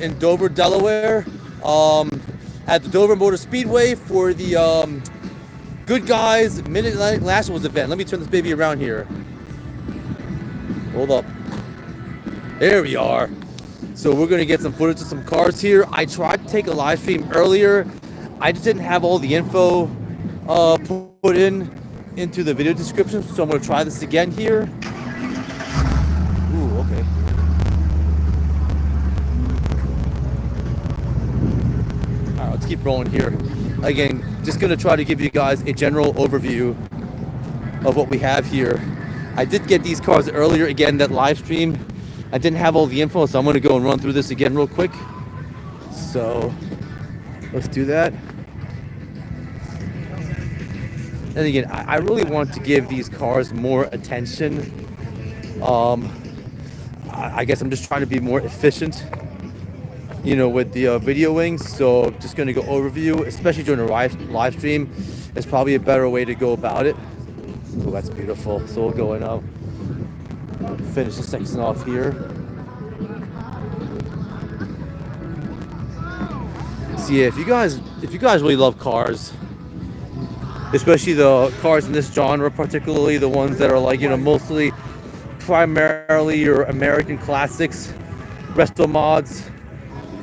in Dover, Delaware, at the Dover Motor Speedway for the Goodguys Mid-Atlantic Nationals event. Let me turn this baby around here. Hold up. There we are. So we're gonna get some footage of some cars here. I tried to take a live stream earlier. I just didn't have all the info put into the video description, so I'm gonna try this again here. Ooh, okay. All right, let's keep rolling here. Again, just gonna try to give you guys a general overview of what we have here. I did get these cars earlier, again, that live stream. I didn't have all the info, so I'm gonna go and run through this again real quick. So let's do that. And again, I really want to give these cars more attention. I guess I'm just trying to be more efficient, you know, with the videoing. So just gonna go overview, especially during a live stream. It's probably a better way to go about it. Oh, that's beautiful. So we'll go and finish the section off here. So yeah, if you guys really love cars, especially the cars in this genre, particularly the ones that are like, you know, mostly primarily your American classics, resto mods,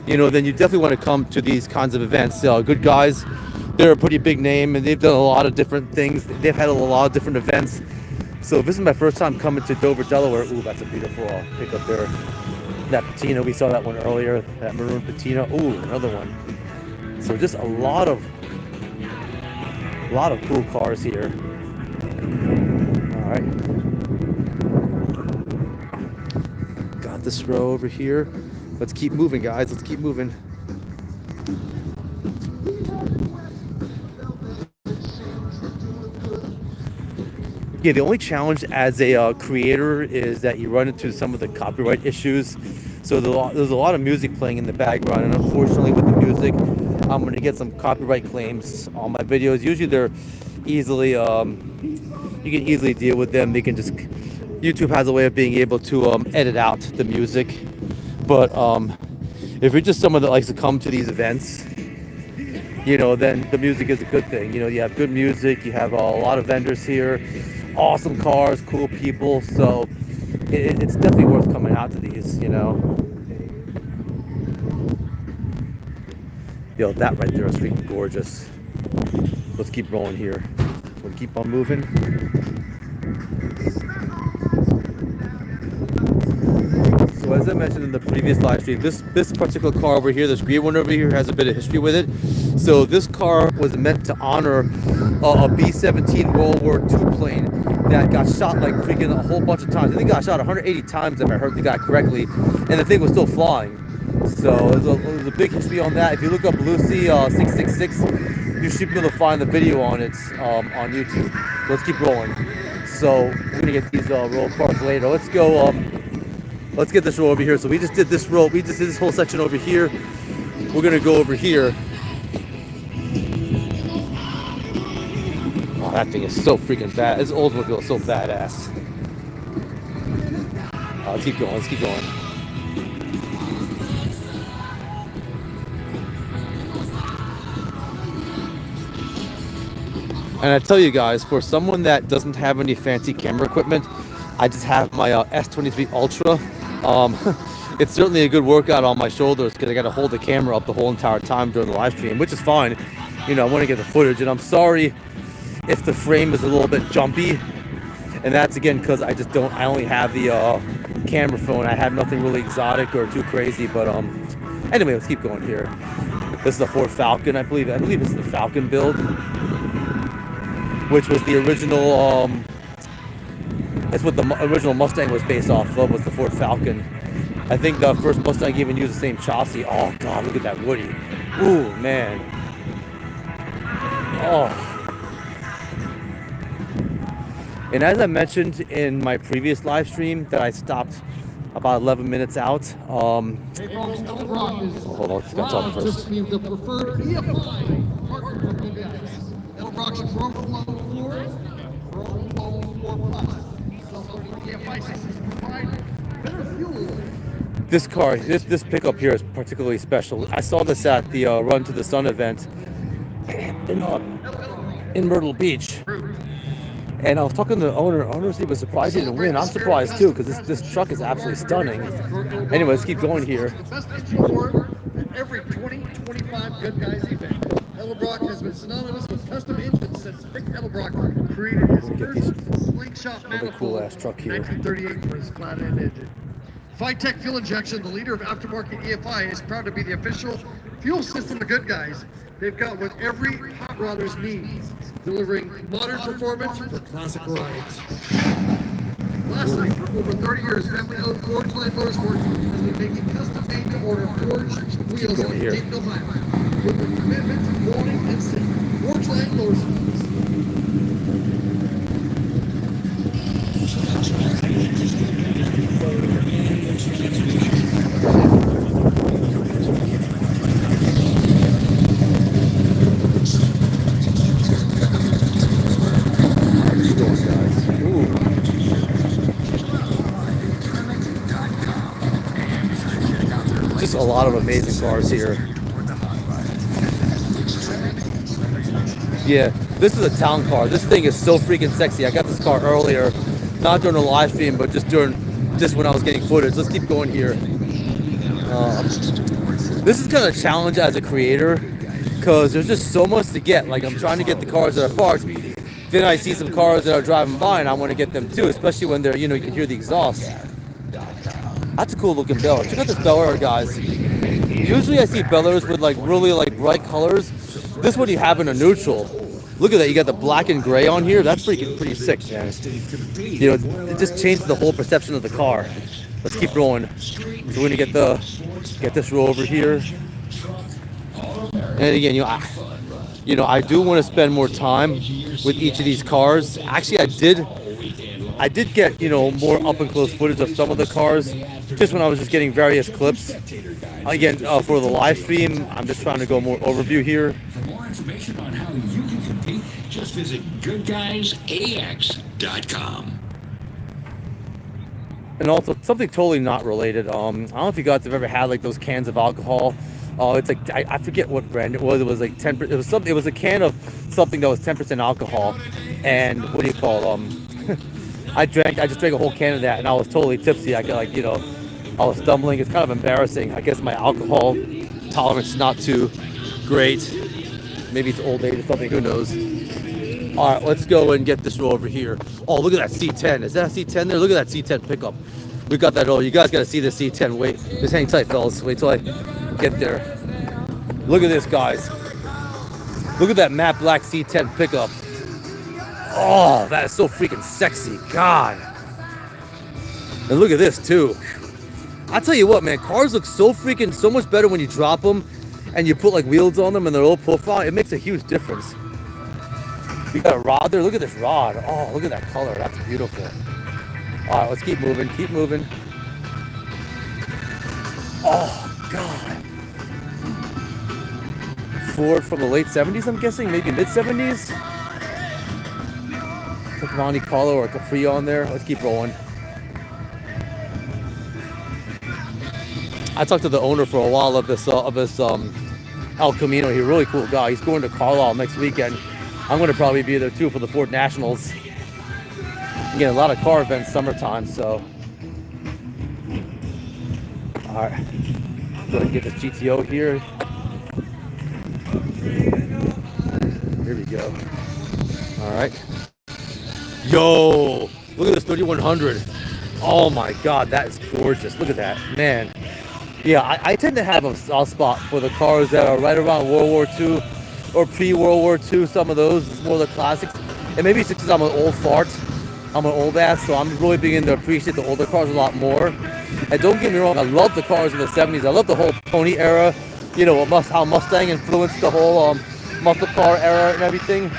you know, then you definitely want to come to these kinds of events. Goodguys, they're a pretty big name, and they've done a lot of different things. They've had a lot of different events. So this is my first time coming to Dover, Delaware. Ooh, that's a beautiful pickup there. That patina, we saw that one earlier, that maroon patina. Ooh, another one. So just a lot of cool cars here. All right. Got this row over here. Let's keep moving, guys. Let's keep moving. Yeah, the only challenge as a creator is that you run into some of the copyright issues. So there's a lot of music playing in the background, and unfortunately with the music, I'm going to get some copyright claims on my videos. Usually they're easily, you can easily deal with them. They can just, YouTube has a way of being able to edit out the music. But if you're just someone that likes to come to these events, you know, then the music is a good thing. You know, you have good music, you have a lot of vendors here, awesome cars, cool people. So it's definitely worth coming out to these, you know. Yo, that right there is freaking gorgeous. Let's keep rolling here. We'll keep on moving. So as I mentioned in the previous live stream, this particular car over here, this green one over here, has a bit of history with it. So this car was meant to honor a B-17 World War II plane that got shot like freaking a whole bunch of times. I think it got shot 180 times if I heard the guy correctly, and the thing was still flying. So there's a big history on that. If you look up Lucy 666, you should be able to find the video on it on YouTube. So let's keep rolling. So we're gonna get these roll cars later. Let's go. Let's get this row over here. So we just did this row. We just did this whole section over here. We're gonna go over here. Oh, that thing is so freaking bad. This Oldsmobile is so badass. Let's keep going. Let's keep going. And I tell you guys, for someone that doesn't have any fancy camera equipment, I just have my S23 Ultra. It's certainly a good workout on my shoulders because I got to hold the camera up the whole entire time during the live stream, which is fine. You know, I want to get the footage, and I'm sorry if the frame is a little bit jumpy. And that's again because I only have the camera phone. I have nothing really exotic or too crazy. But anyway, let's keep going here. This is the Ford Falcon, I believe this is the Falcon build, which was the original, that's what the original Mustang was based off of, was the Ford Falcon. I think the first Mustang even used the same chassis. Oh God, look at that Woody. Ooh, man. Oh. And as I mentioned in my previous live stream that I stopped about 11 minutes out. Hold on, let's get talk first. The preferred EFI partner for Goodguys. Rock's Chrome Flow 4, Chrome Flow 4 Plus. Self-loading EFI systems provide better fuel This car, this pickup here is particularly special. I saw this at the Run to the Sun event in Myrtle Beach. And I was talking to the owner. Owner said he was surprised he didn't win. I'm surprised too, because this truck is absolutely stunning. Anyway, let's keep going here. The best engine award at every 2025 Good Guys event. Edelbrock has been synonymous with custom engines since Vic Edelbrock created his first slingshot manifold cool ass truck here. in 1938 for his flat-end engine. Phytech Fuel Injection, the leader of aftermarket EFI, is proud to be the official fuel system of Good Guys. They've got what every hot rodder's needs, delivering modern performance for classic rides. Lastly, for over 30 years, family-owned Forge Line Motorsports has been making custom-made to order forged wheels in Dayton, Ohio, with a commitment to quality and safety. Forge Line Motorsports. Just a lot of amazing cars here. Yeah, this is a town car. This thing is so freaking sexy. I got this car earlier, not during the live stream, but just when I was getting footage. Let's keep going here. This is kind of a challenge as a creator, because there's just so much to get. Like, I'm trying to get the cars that are parked. Then I see some cars that are driving by, and I want to get them too, especially when they're, you can hear the exhaust. That's a cool looking Bel Air. Check out this Bel Air, guys. Usually I see Bel Airs with like really like bright colors. This one you have in a neutral. Look at that, you got the black and gray on here. That's freaking pretty sick, man. It just changed the whole perception of the car. Let's keep rolling. So we're gonna get this row over here. And again, I do want to spend more time with each of these cars. Actually, I did get, more up and close footage of some of the cars, just when I was just getting various clips. Again, for the live stream, I'm just trying to go more overview here. For more information on how you can compete, just visit goodguysax.com. And also, something totally not related. I don't know if you guys have ever had like those cans of alcohol. It's like, I forget what brand it was. It was like 10%. It was a can of something that was 10% alcohol. And what do you call I just drank a whole can of that, and I was totally tipsy. I was stumbling. It's kind of embarrassing. I guess my alcohol tolerance is not too great. Maybe it's old age or something. Who knows? All right, let's go and get this row over here. Oh, look at that C10. Is that a C10 there? Look at that C10 pickup. We got that. Oh, you guys got to see the C10. Wait, just hang tight, fellas. Wait till I get there. Look at this, guys. Look at that matte black C10 pickup. Oh, that is so freaking sexy. God. And look at this, too. I tell you what, man, cars look so much better when you drop them and you put like wheels on them and they're low profile. It makes a huge difference. You got a rod there. Look at this rod. Oh, look at that color. That's beautiful. All right, let's keep moving. Keep moving. Oh, God. Ford from the late 70s, I'm guessing. Maybe mid 70s. Put Monte Carlo or Capri on there. Let's keep rolling. I talked to the owner for a while of this El Camino. He's a really cool guy. He's going to Carlisle next weekend. I'm going to probably be there too for the Ford Nationals. Again, a lot of car events summertime, so. All right, go ahead and get this GTO here. Here we go. All right. Yo, look at this 3100. Oh my God, that is gorgeous. Look at that, man. Yeah, I tend to have a soft spot for the cars that are right around World War II or pre-World War II. Some of those, it's more the classics. And maybe it's because I'm an old fart. I'm an old ass, so I'm really beginning to appreciate the older cars a lot more. And don't get me wrong, I love the cars in the 70s. I love the whole pony era. How Mustang influenced the whole muscle car era and everything.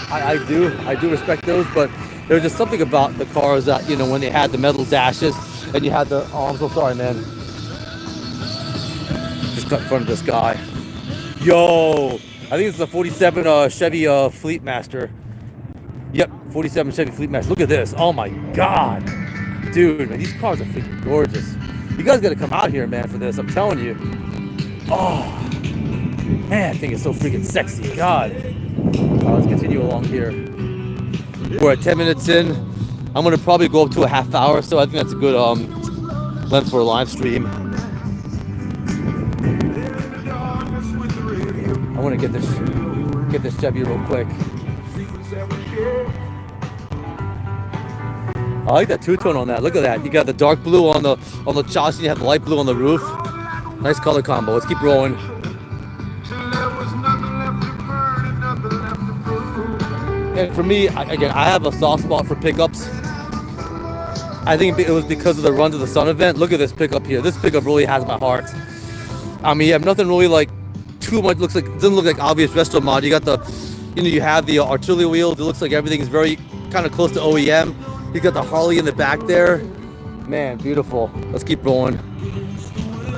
I do respect those, but there's just something about the cars that, when they had the metal dashes and you had the, oh, I'm so sorry, man. Just cut in front of this guy. Yo, I think it's the 47 Chevy Fleetmaster. Yep, 47 Chevy Fleetmaster. Look at this. Oh my God. Dude, man, these cars are freaking gorgeous. You guys got to come out here, man, for this. I'm telling you. Oh, man, I think it's so freaking sexy. God. Let's continue along here. We're at 10 minutes in. I'm gonna probably go up to a half hour, so I think that's a good length for a live stream. I want to get this Chevy real quick. I like that two-tone on that. Look at that. You got the dark blue on the chassis. You have the light blue on the roof. Nice color combo. Let's keep rolling. And for me, I have a soft spot for pickups. I think it was because of the Run to the Sun event. Look at this pickup here. This pickup really has my heart. I mean, you have nothing really like too much. Doesn't look like obvious resto mod. You got the, you have the artillery wheels. It looks like everything is very kind of close to OEM. You got the Harley in the back there. Man, beautiful. Let's keep rolling.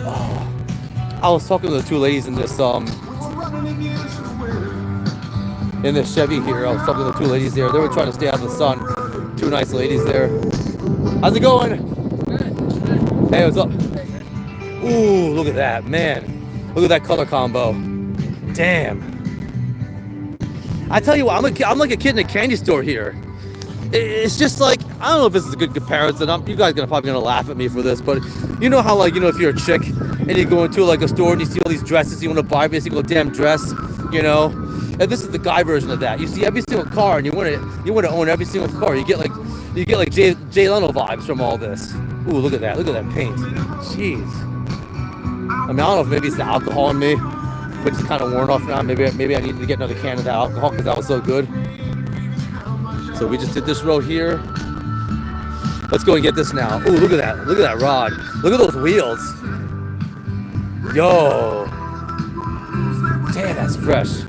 Oh, I was talking to the two ladies in this Chevy here. I was talking to the two ladies there. They were trying to stay out of the sun. Two nice ladies there. How's it going? Hey, what's up? Ooh, look at that, man. Look at that color combo. Damn. I tell you what, I'm like a kid in a candy store here. It's just like, I don't know if this is a good comparison. You guys are probably gonna laugh at me for this, but you know how, like, if you're a chick and you go into like a store and you see all these dresses, you want to buy every single damn dress, And this is the guy version of that. You see every single car and you want to own every single car. You get like Jay Leno vibes from all this. Ooh, look at that. Look at that paint. Jeez. I mean, I don't know if maybe it's the alcohol in me, but it's kind of worn off now. Maybe I need to get another can of that alcohol because that was so good. So we just did this road here. Let's go and get this now. Ooh, look at that. Look at that rod. Look at those wheels. Yo. Damn, that's fresh.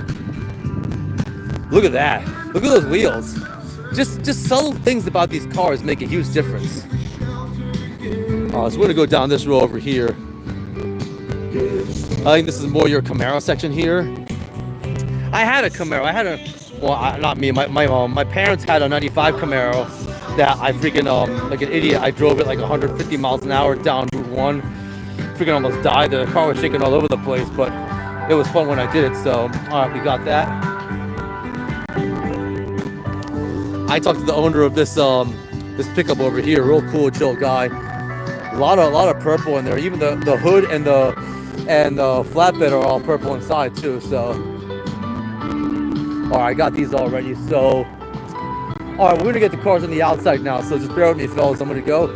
Look at that. Look at those wheels. Just subtle things about these cars make a huge difference. So we're going to go down this row over here. I think this is more your Camaro section here. I had a Camaro. Not me. My parents had a 95 Camaro that I freaking, like an idiot, I drove it like 150 miles an hour down Route 1. Freaking almost died. The car was shaking all over the place, but it was fun when I did it. So, all right, we got that. I talked to the owner of this pickup over here. Real cool, chill guy. A lot of purple in there. Even the hood and the flatbed are all purple inside too. So, all right, I got these already. So, all right, we're gonna get the cars on the outside now. So just bear with me, fellas. I'm gonna go.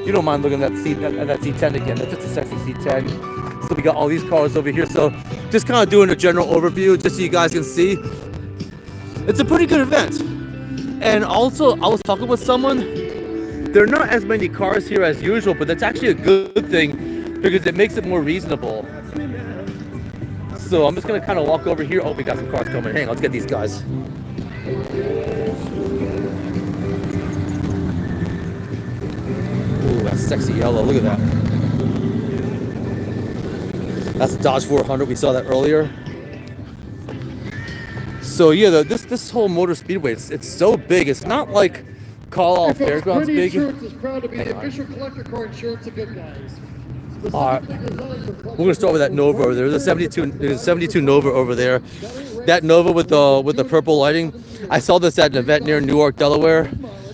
You don't mind looking at that C10 again. That's just a sexy C10. So we got all these cars over here. So just kind of doing a general overview, just so you guys can see. It's a pretty good event. And also, I was talking with someone. There are not as many cars here as usual, but that's actually a good thing because it makes it more reasonable. So I'm just gonna kind of walk over here. Oh, we got some cars coming. Hang on, let's get these guys. Ooh, that's sexy yellow. Look at that. That's a Dodge 400. We saw that earlier. So yeah, this whole motor speedway, it's so big. It's not like Carlisle Fairgrounds big. Insurance is proud to be the official collector car insurance of Goodguys. All right, we're gonna start with that Nova over there. There's a 72 Nova over there. That Nova with the purple lighting. I saw this at an event near Newark, Delaware.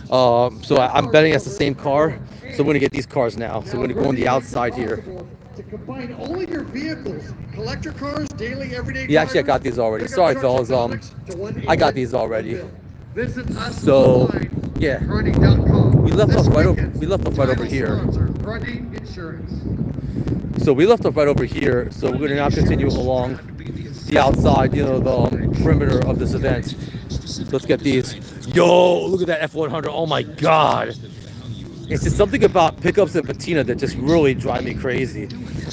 So I'm betting that's the same car. So we're gonna get these cars now. So we're gonna go on the outside here. To combine all of your vehicles, collector cars, daily, everyday cars. Yeah, actually I got these already. Sorry, fellas. I got these already. Visit us So online, yeah, Grundy.com. we left This off right weekend, over here. sponsor, Grundy Insurance. So we left off right over here. So we're gonna now continue along the outside, the perimeter of this event. Let's get these. Yo, look at that F100. Oh my God. It's just something about pickups and patina that just really drive me crazy.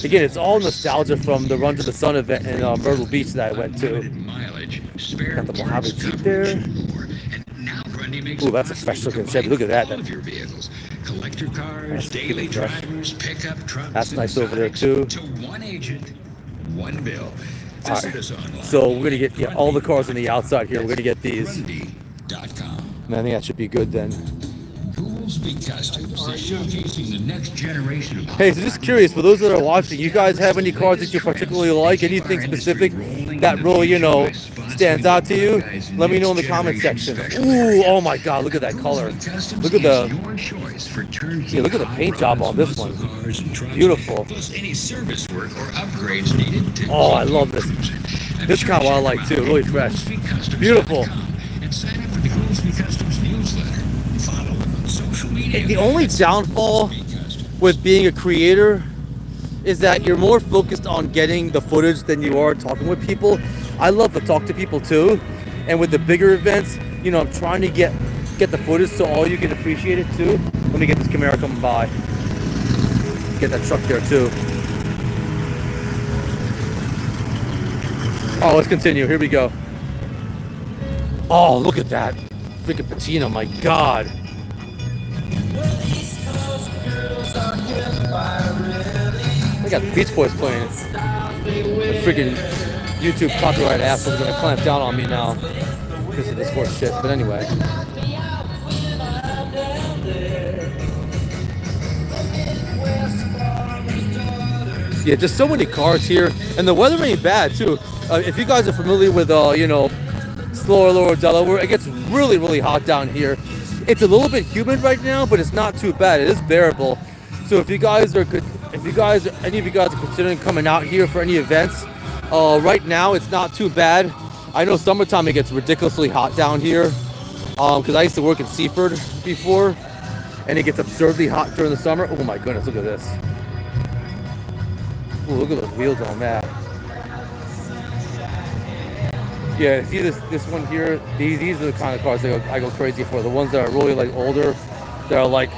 Again, it's all nostalgia from the Run to the Sun event in Myrtle Beach that I went to. Got the Mojave Jeep there. Ooh, that's a fresh looking Chevy. Look at that. Collector cars, daily drivers, pickup trucks. That's nice over there too. To one agent, one bill. All right. So we're gonna get all the cars on the outside here. We're gonna get these. Grundy.com. And I think that should be good then. Goolsby Customs. They're showcasing the next generation of. Hey, so just curious, for those that are watching, you guys have any cars that you particularly like? Anything specific that really, you know, stands out to you? Let me know in the comment section. Ooh, oh my God, look at that color. Look at the, yeah, look at the paint job on this one. Beautiful. Plus any service work or upgrades needed to. Oh, I love this. This is kind of what I like too, really fresh. Beautiful. And sign up for the Goolsby Customs newsletter. Follow them on social media. The only downfall with being a creator is that you're more focused on getting the footage than you are talking with people. I love to talk to people too, and with the bigger events, you know, I'm trying to get the footage so all you can appreciate it too. Let me get this Camaro coming by. Get that truck there too. Oh, let's continue. Here we go. Oh, look at that freaking patina! My God. I got the Beach Boys playing. The freaking YouTube copyright asshole's gonna clamp down on me now because of this horse shit. But anyway. Yeah, just so many cars here, and the weather ain't bad too. If you guys are familiar with, you know, slower lower Delaware, it gets really, really hot down here. It's a little bit humid right now, but it's not too bad. It is bearable. So if you guys are any of you guys are considering coming out here for any events, right now it's not too bad. I know summertime it gets ridiculously hot down here, because I used to work in Seaford before, and it gets absurdly hot during the summer. Oh my goodness, look at this. Ooh, look at those wheels on that. Yeah, see this one here? These are the kind of cars that I go crazy for. The ones that are really like older, that are like,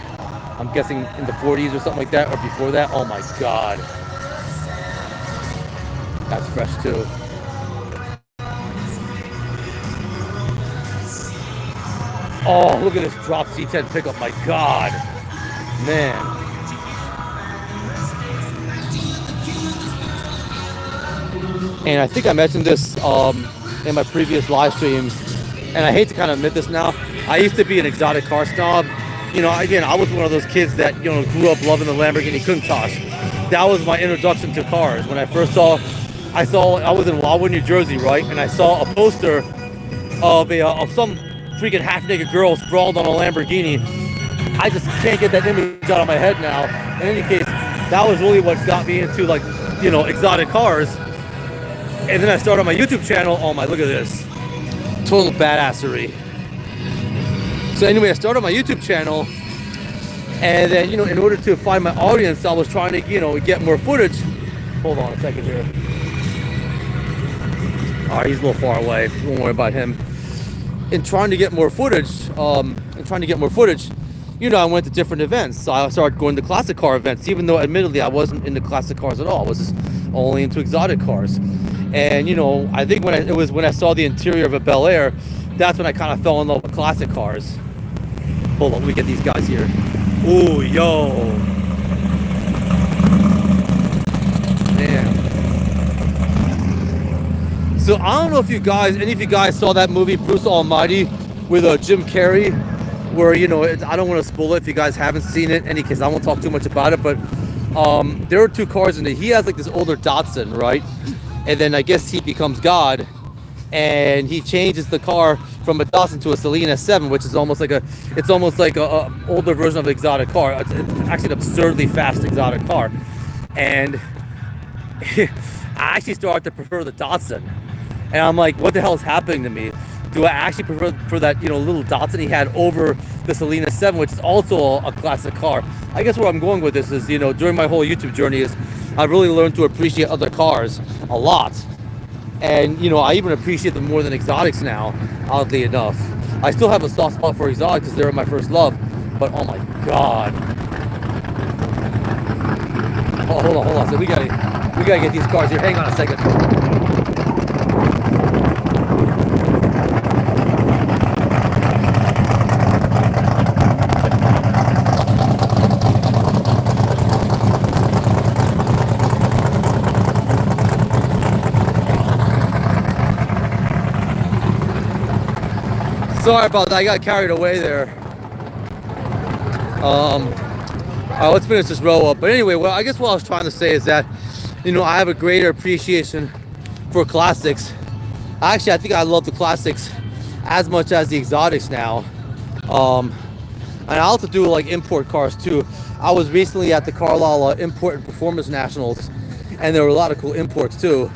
I'm guessing in the 40s or something like that, or before that. Oh my God. That's fresh too. Oh, look at this drop C10 pickup. My God. Man. And I think I mentioned this in my previous live stream, and I hate to kind of admit this now. I used to be an exotic car snob. You know, again, I was one of those kids that, you know, grew up loving the Lamborghini Countach. That was my introduction to cars. When I first I was in Wildwood, New Jersey, right? And I saw a poster of some freaking half-naked girl sprawled on a Lamborghini. I just can't get that image out of my head now. In any case, that was really what got me into, like, you know, exotic cars. And then I started my YouTube channel. Oh my, look at this. Total badassery. So anyway, I started my YouTube channel, and then, you know, in order to find my audience, I was trying to, you know, get more footage. Hold on a second here. All right, he's a little far away. Don't worry about him. In trying to get more footage, you know, I went to different events. So I started going to classic car events, even though admittedly I wasn't into classic cars at all. I was just only into exotic cars. And, you know, I think when I saw the interior of a Bel Air, that's when I kind of fell in love with classic cars. Hold on, let me get these guys here. Ooh, yo. Man. So I don't know if any of you guys saw that movie, Bruce Almighty, with Jim Carrey, where, you know, I don't want to spoil it if you guys haven't seen it, any case I won't talk too much about it, but there are two cars in it. He has like this older Datsun, right? And then I guess he becomes God, and he changes the car from a Datsun to a Selena 7, which is almost like a older version of an exotic car. It's actually an absurdly fast exotic car, and I actually started to prefer the Datsun. And I'm like, what the hell is happening to me? Do I actually prefer that, you know, little Datsun he had over the Selena 7, which is also a classic car? I guess where I'm going with this is, you know, during my whole YouTube journey is I've really learned to appreciate other cars a lot. And, you know, I even appreciate them more than exotics now, oddly enough. I still have a soft spot for exotics because they're my first love. But, oh my God. Oh, hold on. So we gotta get these cars here. Hang on a second. Sorry about that, I got carried away there. All right, let's finish this row up. But anyway, well, I guess what I was trying to say is that, you know, I have a greater appreciation for classics. Actually, I think I love the classics as much as the exotics now. And I also do like import cars too. I was recently at the Carlisle Import and Performance Nationals, and there were a lot of cool imports too.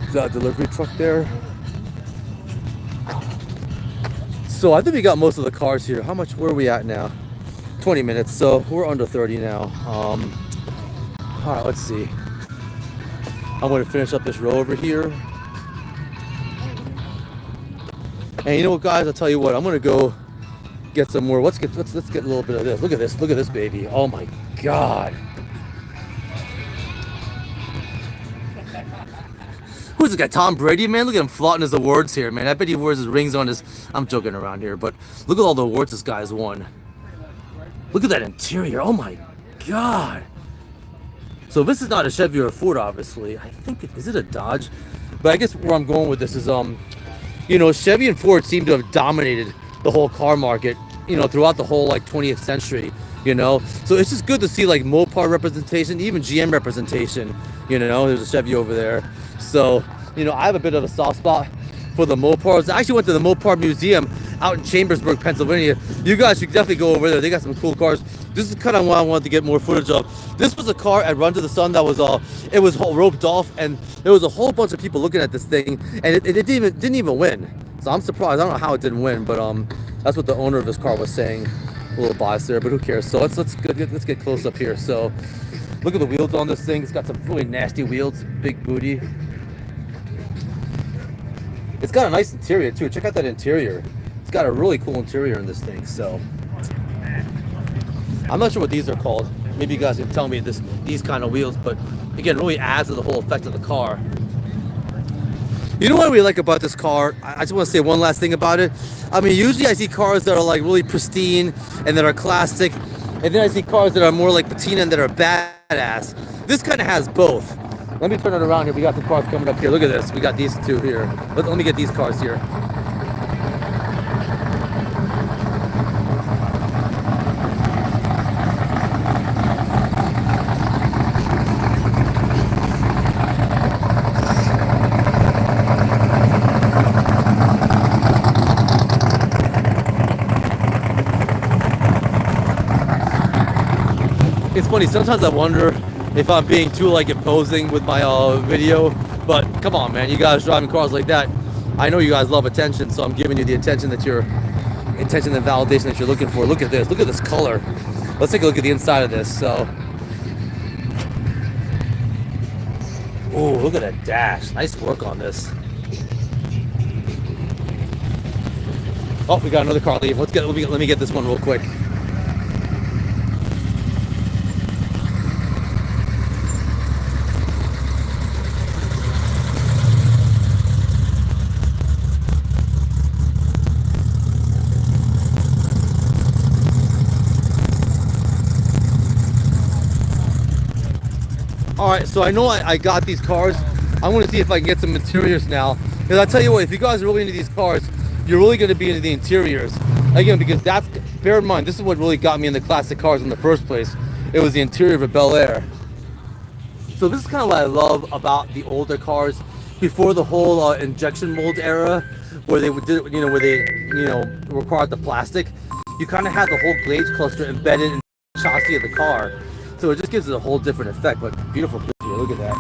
Is that a delivery truck there? So I think we got most of the cars here. How much were we at now? 20 minutes, so we're under 30 now. All right, let's see. I'm going to finish up this row over here. And you know what, guys? I'll tell you what. I'm going to go get some more. Let's get a little bit of this. Look at this. Look at this baby. Oh my God. Who's this guy? Tom Brady, man? Look at him flaunting his awards here, man. I bet he wears his rings on his. I'm joking around here, but look at all the awards this guy's won. Look at that interior. Oh my God. So this is not a Chevy or a Ford, obviously. I think is it a Dodge? But I guess where I'm going with this is, you know, Chevy and Ford seem to have dominated the whole car market, you know, throughout the whole like 20th century. You know, so it's just good to see like Mopar representation, even GM representation. You know, there's a Chevy over there. So, you know, I have a bit of a soft spot for the Mopars. I actually went to the Mopar Museum out in Chambersburg, Pennsylvania. You guys should definitely go over there. They got some cool cars. This is kind of what I wanted to get more footage of. This was a car at Run to the Sun that was it was roped off, and there was a whole bunch of people looking at this thing, and it didn't even win. So I'm surprised. I don't know how it didn't win, but that's what the owner of this car was saying. A little biased there, but who cares? So let's get close up here. So look at the wheels on this thing. It's got some really nasty wheels, big booty. It's got a nice interior too. Check out that interior. It's got a really cool interior in this thing. So I'm not sure what these are called. Maybe you guys can tell me these kind of wheels, but again, really adds to the whole effect of the car. You know what I really like about this car? I just want to say one last thing about it. I mean, usually I see cars that are like really pristine and that are classic, and then I see cars that are more like patina and that are badass. This kind of has both. Let me turn it around here. We got some cars coming up here. Look at this. We got these two here. Let me get these cars here. It's funny, sometimes I wonder if I'm being too like imposing with my video, but come on, man, you guys driving cars like that, I know you guys love attention, so I'm giving you the attention and validation that you're looking for. Look at this color. Let's take a look at the inside of this. So, oh, look at that dash. Nice work on this. Oh, we got another car leave. Let me get this one real quick. Alright, so I know I got these cars. I want to see if I can get some interiors now. Because I tell you what, if you guys are really into these cars, you're really going to be into the interiors. Again, because bear in mind, this is what really got me into classic cars in the first place. It was the interior of a Bel Air. So this is kind of what I love about the older cars before the whole injection mold era, where they did, where they, required the plastic. You kind of had the whole glaze cluster embedded in the chassis of the car. So it just gives it a whole different effect, but beautiful here. Look at that.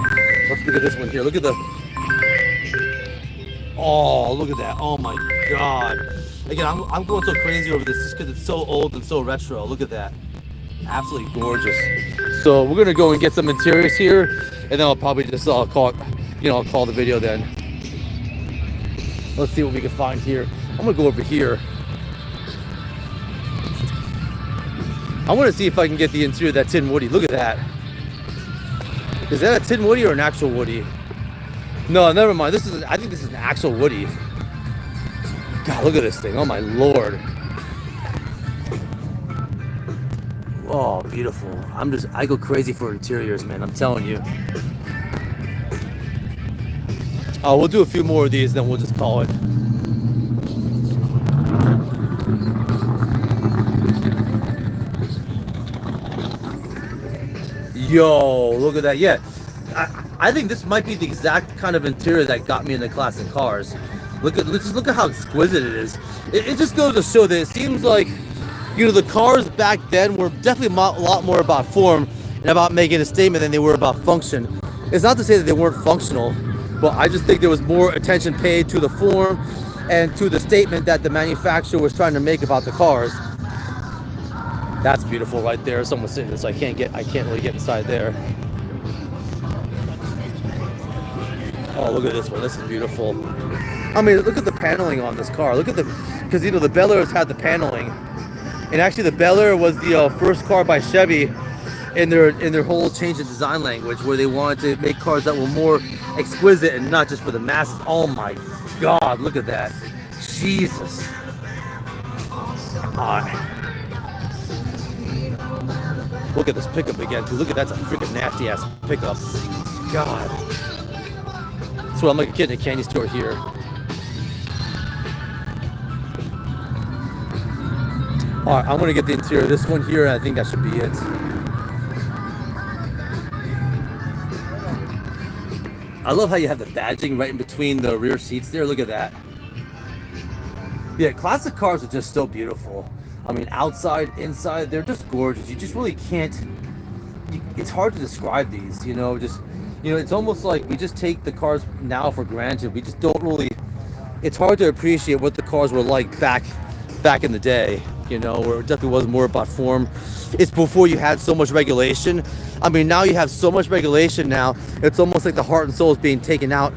Let's look at this one here. Look at the... Oh, look at that. Oh my God. Again, I'm going so crazy over this just because it's so old and so retro. Look at that. Absolutely gorgeous. So we're going to go and get some interiors here, and then I'll probably just call it, I'll call the video then. Let's see what we can find here. I'm going to go over here. I want to see if I can get the interior of that tin Woody. Look at that. Is that a tin Woody or an actual Woody? No, never mind. I think this is an actual Woody. God, look at this thing. Oh my Lord. Oh, beautiful. I go crazy for interiors, man. I'm telling you. Oh, we'll do a few more of these, then we'll just call it. Yo, look at that. Yeah, I think this might be the exact kind of interior that got me into classic cars. Just look at how exquisite it is. It just goes to show that it seems like, you know, the cars back then were definitely a lot more about form and about making a statement than they were about function. It's not to say that they weren't functional, but I just think there was more attention paid to the form and to the statement that the manufacturer was trying to make about the cars. That's beautiful right there. Someone's sitting there, so I can't really get inside there. Oh, look at this one. This is beautiful. I mean, look at the paneling on this car. Look at because you know the Bel Air's had the paneling, and actually the Bel Air was the first car by Chevy in their whole change in design language, where they wanted to make cars that were more exquisite and not just for the masses. Oh my God, look at that. Jesus. Look at this pickup again, too. Look at that's a freaking nasty ass pickup. God. That's what I'm like a kid in a candy store here. Alright, I'm gonna get the interior of this one here, and I think that should be it. I love how you have the badging right in between the rear seats there. Look at that. Yeah, classic cars are just so beautiful. I mean, outside, inside, they're just gorgeous. You just really can't. It's hard to describe these. You know, it's almost like we just take the cars now for granted. We just don't really. It's hard to appreciate what the cars were like back in the day. You know, where it definitely was more about form. It's before you had so much regulation. I mean, now you have so much regulation now. It's almost like the heart and soul is being taken out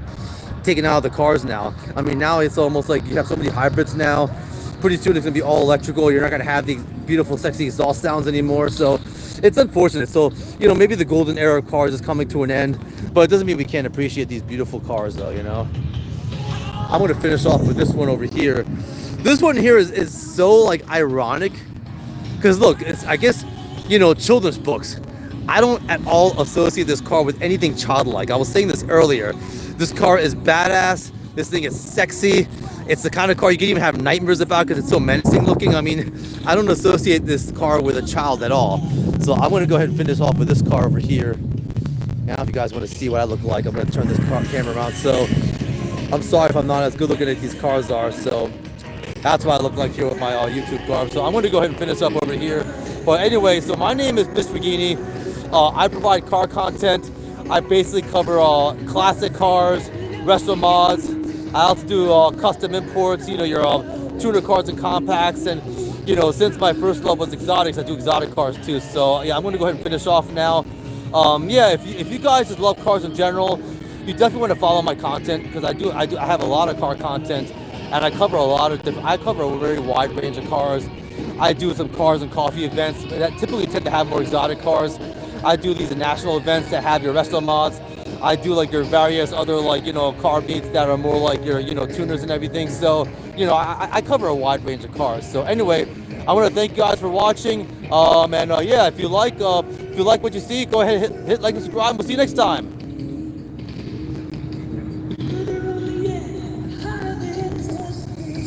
of the cars now. I mean, now it's almost like you have so many hybrids now. Pretty soon it's gonna be all electrical. You're not gonna have these beautiful, sexy exhaust sounds anymore. So it's unfortunate. So, you know, maybe the golden era of cars is coming to an end, but it doesn't mean we can't appreciate these beautiful cars, though. You know. I'm gonna finish off with this one over here. This one here is so like ironic, because look, it's, I guess, you know, children's books. I don't at all associate this car with anything childlike. I was saying this earlier. This car is badass. This thing is sexy. It's the kind of car you can even have nightmares about because it's so menacing looking. I mean, I don't associate this car with a child at all. So I'm going to go ahead and finish off with this car over here. Now, if you guys want to see what I look like, I'm going to turn this camera around. So I'm sorry if I'm not as good looking as these cars are. So that's what I look like here with my YouTube garb. So I'm going to go ahead and finish up over here. But anyway, so my name is bistrighini. I provide car content. I basically cover classic cars, retro mods. I also do custom imports, you know, your tuner cars and compacts. And, you know, since my first love was exotics, I do exotic cars too. So, yeah, I'm going to go ahead and finish off now. Yeah, if you guys just love cars in general, you definitely want to follow my content, because I have a lot of car content, and I cover I cover a very wide range of cars. I do some cars and coffee events that typically tend to have more exotic cars. I do these national events that have your resto mods. I do like your various other, like, you know, car meets that are more like your, you know, tuners and everything. So, you know, I cover a wide range of cars. So anyway, I want to thank you guys for watching. Yeah, if you like what you see, go ahead and hit like and subscribe. We'll see you next time.